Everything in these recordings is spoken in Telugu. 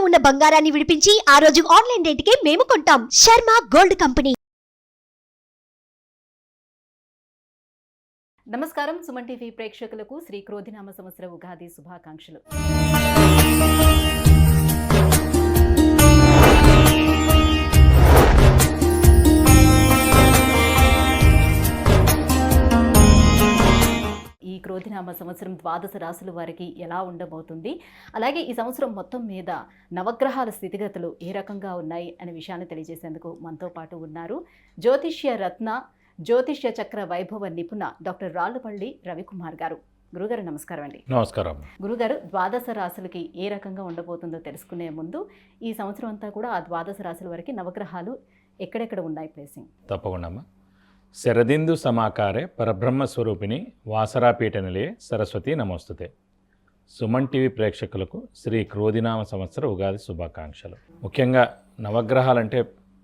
ఉన్న బంగారాన్ని విడిపించి ఆ రోజు ఆన్లైన్ రేటుకే మేము కొంటాం. Sharma gold company. నమస్కారం. సుమన్ టీవీ ప్రేక్షకులకు శ్రీ క్రోధినామ సంవత్సర ఉగాది శుభాకాంక్షలు. ఈ క్రోధినామ సంవత్సరం ద్వాదశ రాశుల వారికి ఎలా ఉండబోతుంది, అలాగే ఈ సంవత్సరం మొత్తం మీద నవగ్రహాల స్థితిగతులు ఏ రకంగా ఉన్నాయి అనే విషయాన్ని తెలియజేసేందుకు మనతో పాటు ఉన్నారు జ్యోతిష్య రత్న, జ్యోతిష్య చక్ర వైభవ నిపుణ డాక్టర్ రాళ్లపల్లి రవికుమార్ గారు. గురుగారు నమస్కారం అండి. నమస్కారం. గురుగారు, ద్వాదశ రాశులకి ఏ రకంగా ఉండబోతుందో తెలుసుకునే ముందు ఈ సంవత్సరం అంతా కూడా ఆ ద్వాదశ రాశుల వరకు నవగ్రహాలు ఎక్కడెక్కడ ఉన్నాయి ప్లేసింగ్? తప్పకుండా అమ్మా. శరదిందు సమాకారే పరబ్రహ్మ స్వరూపిణి వాసరాపీఠ నిలయే సరస్వతి నమోస్తుతే. సుమన్ టీవీ ప్రేక్షకులకు శ్రీ క్రోధినామ సంవత్సర ఉగాది శుభాకాంక్షలు. ముఖ్యంగా నవగ్రహాలంటే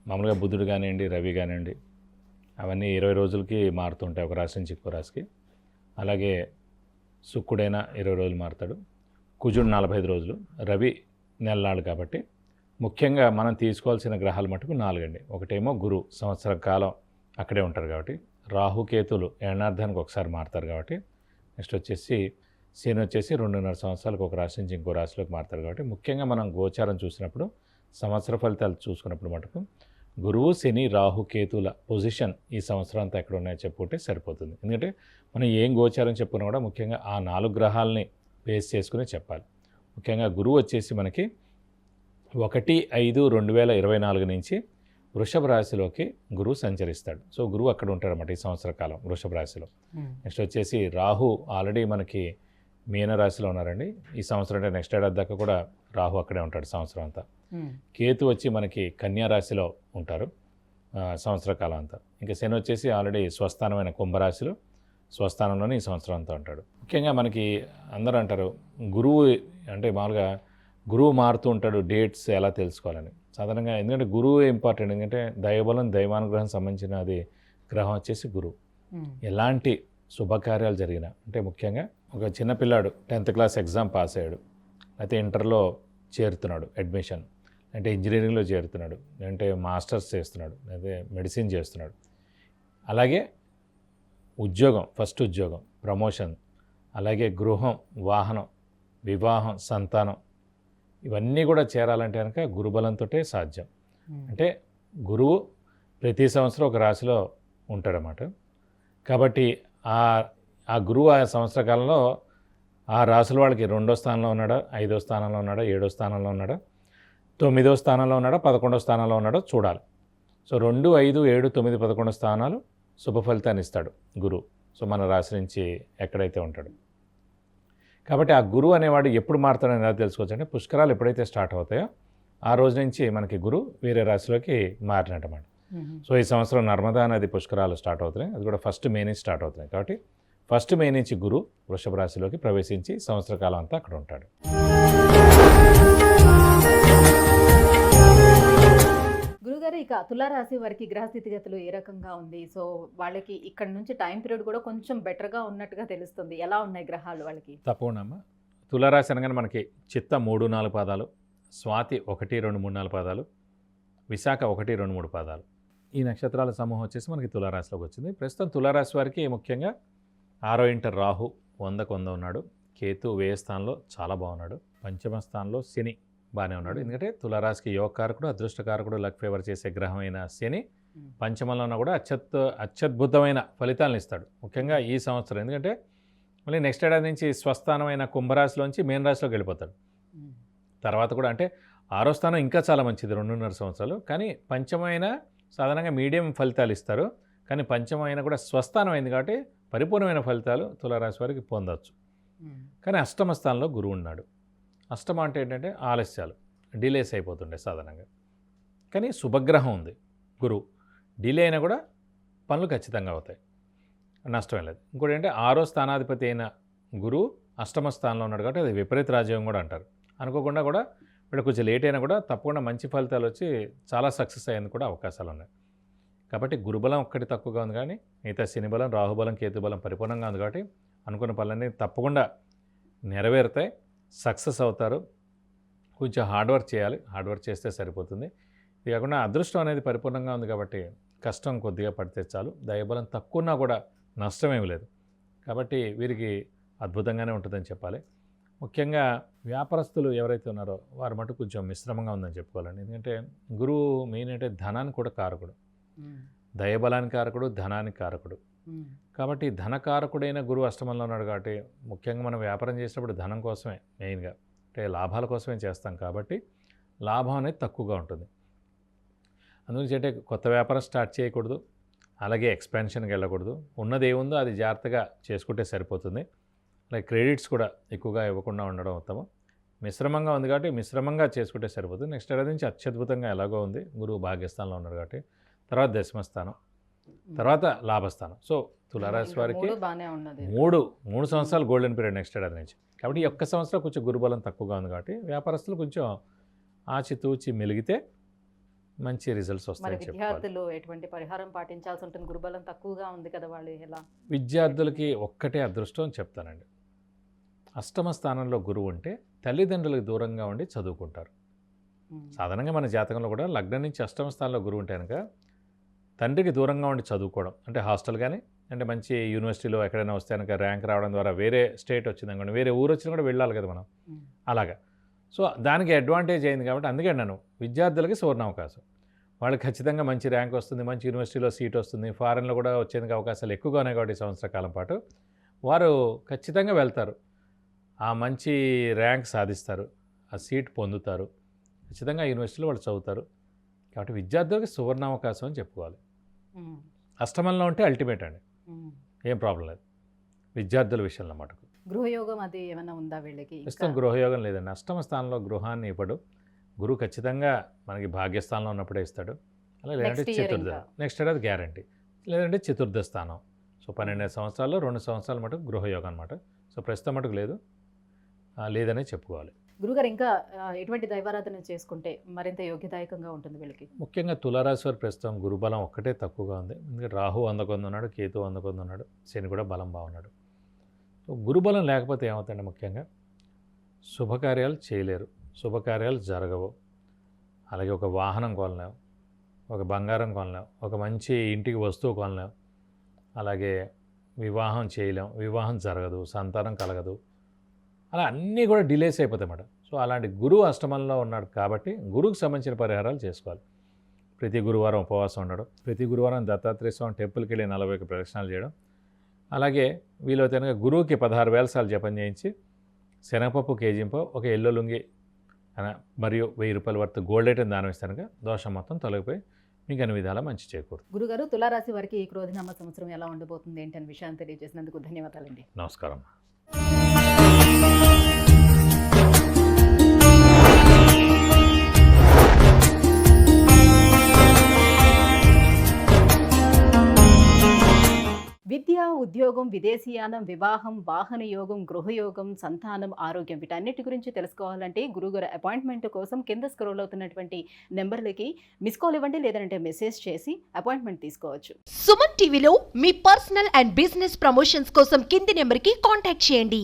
మామూలుగా బుధుడు కానివ్వండి, రవి కానివ్వండి, అవన్నీ 20 రోజులకి మారుతుంటాయి, ఒక రాశి నుంచి ఇంకో రాశికి. అలాగే శుక్రుడైనా 20 రోజులు మారుతాడు, కుజుడు 45 రోజులు, రవి నెలనాడు. కాబట్టి ముఖ్యంగా మనం తీసుకోవాల్సిన గ్రహాలు మటుకు 4 అండి. ఒకటేమో గురు, సంవత్సర కాలం అక్కడే ఉంటారు కాబట్టి. రాహుకేతులు ఏడార్థానికి ఒకసారి మారుతారు కాబట్టి. నెక్స్ట్ వచ్చేసి శని వచ్చేసి 2.5 సంవత్సరాలకు ఒక రాశి నుంచి ఇంకో రాశిలోకి మారుతారు కాబట్టి. ముఖ్యంగా మనం గోచారం చూసినప్పుడు, సంవత్సర ఫలితాలు చూసుకున్నప్పుడు మటుకు గురువు, శని, రాహు, కేతుల పొజిషన్ ఈ సంవత్సరం అంతా ఎక్కడ ఉన్నాయో చెప్పుకుంటే సరిపోతుంది. ఎందుకంటే మనం ఏం గోచారం చెప్పుకున్నా కూడా ముఖ్యంగా ఆ 4 గ్రహాలని బేస్ చేసుకుని చెప్పాలి. ముఖ్యంగా గురువు వచ్చేసి మనకి 1/5/2024 నుంచి వృషభ రాశిలోకి గురువు సంచరిస్తాడు. సో గురువు అక్కడ ఉంటాడన్నమాట ఈ సంవత్సర కాలం వృషభ రాశిలో. నెక్స్ట్ వచ్చేసి రాహు ఆల్రెడీ మనకి మీన రాశిలో ఉన్నారండి ఈ సంవత్సరం. అంటే నెక్స్ట్ ఏడాది దాకా కూడా రాహు అక్కడే ఉంటాడు సంవత్సరం అంతా. కేతు వచ్చి మనకి కన్యా రాశిలో ఉంటారు సంవత్సర కాలం అంతా. ఇంకా శని వచ్చేసి ఆల్రెడీ స్వస్థానమైన కుంభరాశిలో స్వస్థానంలోనే ఈ సంవత్సరం అంతా ఉంటాడు. ముఖ్యంగా మనకి అందరూ అంటారు గురువు అంటే మామూలుగా గురువు మారుతూ ఉంటాడు, డేట్స్ ఎలా తెలుసుకోవాలని. సాధారణంగా ఎందుకంటే గురువు ఇంపార్టెంట్. ఎందుకంటే దైవబలం, దైవానుగ్రహం సంబంధించిన అది గ్రహం వచ్చేసి గురువు. ఎలాంటి శుభకార్యాలు జరిగినా, అంటే ముఖ్యంగా ఒక చిన్నపిల్లాడు 10th క్లాస్ ఎగ్జామ్ పాస్ అయ్యాడు, అయితే ఇంటర్లో చేరుతున్నాడు అడ్మిషన్, అంటే ఇంజనీరింగ్లో చేరుతున్నాడు, అంటే మాస్టర్స్ చేస్తున్నాడు, అయితే మెడిసిన్ చేస్తున్నాడు. అలాగే ఉద్యోగం, ఫస్ట్ ఉద్యోగం, ప్రమోషన్, అలాగే గృహం, వాహనం, వివాహం, సంతానం, ఇవన్నీ కూడా చేరాలంటే కనుక గురుబలంతో సాధ్యం. అంటే గురువు ప్రతి సంవత్సరం ఒక రాశిలో ఉంటాడన్నమాట. కాబట్టి ఆ గురువు ఆ సంవత్సర కాలంలో ఆ రాశుల వాళ్ళకి 2వ స్థానంలో ఉన్నాడా, 5వ స్థానంలో ఉన్నాడా, 7వ స్థానంలో ఉన్నాడా, 9వ స్థానంలో ఉన్నాడా, 11వ స్థానంలో ఉన్నాడో చూడాలి. సో 2, 5, 7, 9, 11 స్థానాలు శుభ ఫలితాన్ని ఇస్తాడు గురువు. సో మన రాశి నుంచి ఎక్కడైతే ఉంటాడు. కాబట్టి ఆ గురువు అనేవాడు ఎప్పుడు మారుతాడని ఎలా తెలుసుకోవచ్చు అంటే పుష్కరాలు ఎప్పుడైతే స్టార్ట్ అవుతాయో ఆ రోజు నుంచి మనకి గురువు వేరే రాశిలోకి మారినట్టమాట. సో ఈ సంవత్సరం నర్మదా నది పుష్కరాలు స్టార్ట్ అవుతున్నాయి, అది కూడా 1 మే నుంచి స్టార్ట్ అవుతున్నాయి. కాబట్టి 1 మే నుంచి గురువు వృషభ రాశిలోకి ప్రవేశించి సంవత్సర కాలం అంతా అక్కడ ఉంటాడు. గురుగారు, ఇక తులారాశి వారికి గ్రహస్థితిగతులు ఏ రకంగా ఉంది? సో వాళ్ళకి ఇక్కడ నుంచి టైం పీరియడ్ కూడా కొంచెం బెటర్గా ఉన్నట్టుగా తెలుస్తుంది. ఎలా ఉన్నాయి గ్రహాలు వాళ్ళకి? తప్పకుండా అమ్మ. తులారాశి అనగానే మనకి చిత్త 3, 4 పాదాలు, స్వాతి 1, 2, 3, 4 పాదాలు, విశాఖ 1, 2, 3 పాదాలు, ఈ నక్షత్రాల సమూహం వచ్చేసి మనకి తులారాశిలోకి వచ్చింది. ప్రస్తుతం తులారాశి వారికి ముఖ్యంగా 6వ ఇంట రాహు 100కు 100 ఉన్నాడు, కేతు 1000 స్థానంలో చాలా బాగున్నాడు, 5వ స్థానంలో శని బాగానే ఉన్నాడు. ఎందుకంటే తులారాశికి యోగకారకుడు, అదృష్టకారకుడు, లక్ ఫేవర్ చేసే గ్రహమైన శని 5మంలో ఉన్నా కూడా అత్యద్భుతమైన ఫలితాలను ఇస్తాడు ముఖ్యంగా ఈ సంవత్సరం. ఎందుకంటే మళ్ళీ నెక్స్ట్ ఏడాది నుంచి స్వస్థానమైన కుంభరాశిలోంచి మీన రాశిలోకి వెళ్ళిపోతాడు. తర్వాత కూడా అంటే 6వ స్థానం ఇంకా చాలా మంచిది, 2.5 సంవత్సరాలు. కానీ 5మైన సాధారణంగా మీడియం ఫలితాలు ఇస్తారు, కానీ 5మైన కూడా స్వస్థానం అయింది కాబట్టి పరిపూర్ణమైన ఫలితాలు తులారాశి వారికి పొందవచ్చు. కానీ 8వ స్థానంలో గురువు ఉన్నాడు. 8మ అంటే ఏంటంటే ఆలస్యాలు, డిలేస్ అయిపోతుండే సాధారణంగా. కానీ శుభగ్రహం ఉంది గురువు, డిలే అయినా కూడా పనులు ఖచ్చితంగా అవుతాయి, నష్టం లేదు. ఇంకోటి ఏంటంటే 6వ స్థానాధిపతి అయిన గురువు 8మ స్థానంలో ఉన్నాడు కాబట్టి అది విపరీత రాజ్యం కూడా అంటారు. అనుకోకుండా కూడా వీళ్ళు కొంచెం లేట్ అయినా కూడా తప్పకుండా మంచి ఫలితాలు వచ్చి చాలా సక్సెస్ అయ్యేందుకు కూడా అవకాశాలు ఉన్నాయి. కాబట్టి గురుబలం ఒక్కటి తక్కువగా ఉంది, కానీ మిగతా శనిబలం, రాహుబలం, కేతుబలం పరిపూర్ణంగా ఉంది. కాబట్టి అనుకున్న పనులన్నీ తప్పకుండా నెరవేరుతాయి, సక్సెస్ అవుతారు. కొంచెం హార్డ్ వర్క్ చేయాలి, హార్డ్ వర్క్ చేస్తే సరిపోతుంది. ఇది కాకుండా అదృష్టం అనేది పరిపూర్ణంగా ఉంది కాబట్టి కష్టం కొద్దిగా పడితే చాలు, దైవబలం తక్కువ ఉన్నా కూడా నష్టమేమి లేదు. కాబట్టి వీరికి అద్భుతంగానే ఉంటుందని చెప్పాలి. ముఖ్యంగా వ్యాపారస్తులు ఎవరైతే ఉన్నారో వారి మటుకు కొంచెం మిశ్రమంగా ఉందని చెప్పుకోవాలండి. ఎందుకంటే గురువు మెయిన్ అంటే ధనానికి కూడా కారకుడు, దైవబలానికి కారకుడు, ధనానికి కారకుడు. కాబట్టి ధనకారకుడైన గురువు అష్టమంలో ఉన్నాడు కాబట్టి ముఖ్యంగా మనం వ్యాపారం చేసినప్పుడు ధనం కోసమే మెయిన్గా, అంటే లాభాల కోసమే చేస్తాం కాబట్టి లాభం అనేది తక్కువగా ఉంటుంది. అందుగురించి అంటే కొత్త వ్యాపారం స్టార్ట్ చేయకూడదు, అలాగే ఎక్స్పాన్షన్కి వెళ్ళకూడదు. ఉన్నది ఏముందో అది జాగ్రత్తగా చేసుకుంటే సరిపోతుంది. అలాగే క్రెడిట్స్ కూడా ఎక్కువగా ఇవ్వకుండా ఉండడం ఉత్తమం. మిశ్రమంగా ఉంది కాబట్టి మిశ్రమంగా చేసుకుంటే సరిపోతుంది. నెక్స్ట్ ఏడాది నుంచి అత్యద్భుతంగా ఎలాగో ఉంది, గురువు భాగ్యస్థానంలో ఉన్నాడు కాబట్టి. తర్వాత దశమస్థానం, తర్వాత లాభస్థానం. సో తులారాశి వారికి మూడు సంవత్సరాలు గోల్డెన్ పీరియడ్ నెక్స్ట్ ఏడాది నుంచి. కాబట్టి ఈ ఒక్క సంవత్సరం కొంచెం గురుబలం తక్కువగా ఉంది కాబట్టి వ్యాపారస్తులు కొంచెం ఆచితూచి మెలిగితే మంచి రిజల్ట్స్ వస్తాయి. విద్యార్థులు ఎటువంటి పరిహారం పాటించాల్సి ఉంటుంది? గురుబలం తక్కువగా ఉంది కదా, వాళ్ళు ఎలా? విద్యార్థులకి ఒక్కటే అదృష్టం అని చెప్తానండి. అష్టమ స్థానంలో గురువు ఉంటే తల్లిదండ్రులకు దూరంగా ఉండి చదువుకుంటారు. సాధారణంగా మన జాతకంలో కూడా లగ్నం నుంచి అష్టమ స్థానంలో గురువు ఉంటే కనుక తండ్రికి దూరంగా ఉండి చదువుకోవడం, అంటే హాస్టల్ కానీ అంటే మంచి యూనివర్సిటీలో ఎక్కడైనా వస్తే కనుక ర్యాంక్ రావడం ద్వారా వేరే స్టేట్ వచ్చిందనుకోండి, వేరే ఊరు వచ్చినా కూడా వెళ్ళాలి కదా మనం, అలాగా. సో దానికి అడ్వాంటేజ్ అయింది కాబట్టి అందుకే నేను విద్యార్థులకి సువర్ణావకాశం. వాళ్ళకి ఖచ్చితంగా మంచి ర్యాంక్ వస్తుంది, మంచి యూనివర్సిటీలో సీట్ వస్తుంది, ఫారెన్లో కూడా వచ్చేందుకు అవకాశాలు ఎక్కువగా ఉన్నాయి కాబట్టి సంవత్సర కాలం పాటు వారు ఖచ్చితంగా వెళ్తారు, ఆ మంచి ర్యాంక్ సాధిస్తారు, ఆ సీట్ పొందుతారు, ఖచ్చితంగా యూనివర్సిటీలో వాళ్ళు చదువుతారు. కాబట్టి విద్యార్థులకి సువర్ణావకాశం అని చెప్పుకోవాలి. అష్టమంలో ఉంటే అల్టిమేట్ అండి, ఏం ప్రాబ్లం లేదు విద్యార్థుల విషయంలో మటుకు. గృహయోగం అది ఏమైనా ఉందా వీళ్ళకి? ప్రస్తుతం గృహయోగం లేదండి. అష్టమ స్థానంలో గృహాన్ని ఇవ్వడు గురువు, ఖచ్చితంగా మనకి భాగ్యస్థానంలో ఉన్నప్పుడే ఇస్తాడు. అలా లేదంటే చతుర్థ, నెక్స్ట్ ఏడాది గ్యారంటీ, లేదంటే చతుర్థ స్థానం. సో 12 సంవత్సరాల్లో 2 సంవత్సరాల మటుకు గృహయోగం అనమాట. సో ప్రస్తుతం మటుకు లేదు, లేదనే చెప్పుకోవాలి. గురుగారు ఇంకా ఎటువంటి దైవారాధన చేసుకుంటే మరింత యోగ్యదాయకంగా ఉంటుంది వీళ్ళకి? ముఖ్యంగా తులారాశి వారు ప్రస్తుతం గురుబలం ఒక్కటే తక్కువగా ఉంది. ఎందుకంటే రాహు 100 ఉన్నాడు, కేతు 100 ఉన్నాడు, శని కూడా బలం బాగున్నాడు. సో గురుబలం లేకపోతే ఏమవుతుందంటే ముఖ్యంగా శుభకార్యాలు చేయలేరు, శుభకార్యాలు జరగవు. అలాగే ఒక వాహనం కొనలేం, ఒక బంగారం కొనలేం, ఒక మంచి ఇంటికి వస్తువు కొనలేం, అలాగే వివాహం చేయలేం, వివాహం జరగదు, సంతానం కలగదు, అలా అన్నీ కూడా డిలేస్ అయిపోతాయి అన్నమాట. సో అలాంటి గురువు అష్టమంలో ఉన్నాడు కాబట్టి గురువుకు సంబంధించిన పరిహారాలు చేసుకోవాలి. ప్రతి గురువారం ఉపవాసం ఉండడం, ప్రతి గురువారం దత్తాత్రేయ స్వామి టెంపుల్కి వెళ్ళి 41 ప్రదక్షిణాలు చేయడం, అలాగే వీలైతే కనుక గురువుకి 16,000 సార్లు జపం చేయించి శనగపప్పు కేజీంపో ఒక ఎల్లో లుంగి మరియు 1000 రూపాయల వర్త్ గోల్డ్ ఐటెం దానం ఇస్తే కనుక దోషం మొత్తం తొలగిపోయి మీకు అన్ని విధాలా మంచి చేకూరుతుంది. గురుగారు, తులారాశి వారికి ఈ క్రోధినామ సంవత్సరం ఎలా ఉండబోతుంది ఏంటనే విషయాన్ని తెలియజేసినందుకు ధన్యవాదాలండి. నమస్కారం. విద్య, ఉద్యోగం, విదేశీయానం, వివాహం, వాహన యోగం, గృహయోగం, సంతానం, ఆరోగ్యం వీటన్నిటి గురించి తెలుసుకోవాలంటే గురుగారు అపాయింట్మెంట్ కోసం కింద స్క్రోల్ అవుతున్నటువంటి నెంబర్లకి మిస్ కాల్ ఇవ్వండి, లేదంటే మెసేజ్ చేసి అపాయింట్మెంట్ తీసుకోవచ్చు. సుమన్ టీవీలో మీ పర్సనల్ అండ్ బిజినెస్ ప్రమోషన్స్ కోసం కింది నెంబర్కి కాంటాక్ట్ చేయండి.